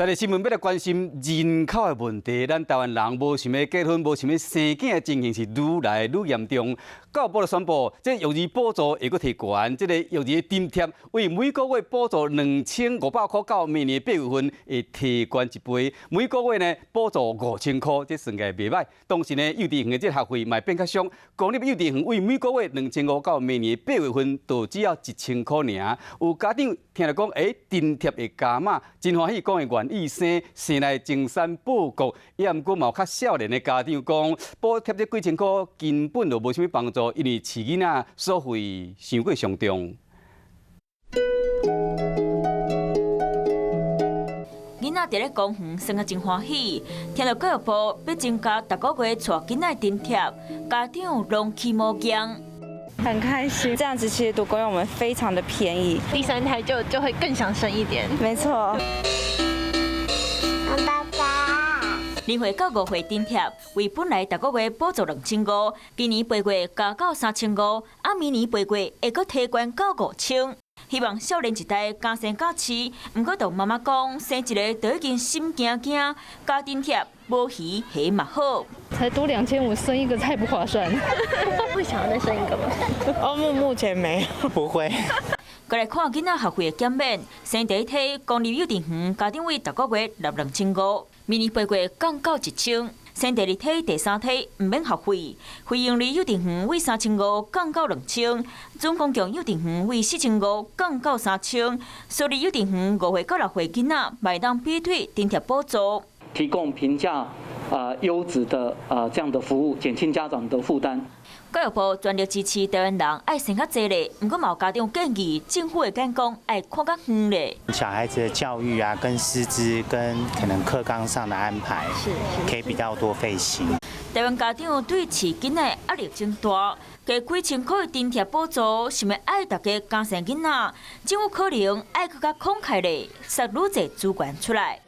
在咧新闻要来关心人口的问题，咱台湾人无想要结婚、无想要生囝的情形是愈来愈严重。教育部就宣布，这育儿补助会阁提悬，这个育儿的津贴为每个月补助2500块到明年8月份会提悬一倍，每个月呢补助5000块，这算起来袂歹。同时呢，幼稚园的这学费嘛变较俗，公立幼稚园为每个月2500到明年8月份，就只要1000块尔。有家长听了讲，津贴会加码，真欢喜，讲会愿意生来精神报国。也毋过嘛有较少年的家长讲，补贴这几千块根本就无啥物帮助。因为饲囡仔所费伤过上重，囡仔伫咧公园生得真欢喜，听到教育部要增加逐个月带囡仔津贴，家长拢起毛姜。很开心，这样子其实读公幼我们非常的便宜，第3胎就会更想生一点。没错。0岁到5岁津贴为本来逐个月补助2500，今年8月加到3500，明年8月会阁提悬到5000。希望少年一代加生加饲，毋过同妈妈讲，生一个就已经心惊惊，加津贴无鱼虾嘛好。才多2500，生一个太不划算。不想再生一个吗？目前没有，不会。再来看囡仔学费的减免，生第一胎公立幼稚园家长为逐个月纳2500，明年8月降到1000。生第二胎、第3胎唔免学费，非营利幼稚园为3500降到2000，总公共幼稚园为4500降到3000，私立幼稚园5岁到6岁囡仔买当比退津贴补助，提供平价优质的这样的服务，减轻家长的负担。教育部全力支持台湾人爱生较济咧，不过嘛有家长建议政府的眼光爱看较远咧。小孩子的教育啊，跟师资跟可能课纲上的安排，可以比较多费心。台湾家长对饲囡仔压力真大，加几千块的津贴补助，想要爱大家加生囡仔，政府可能爱更加慷慨咧，塞愈侪资源出来。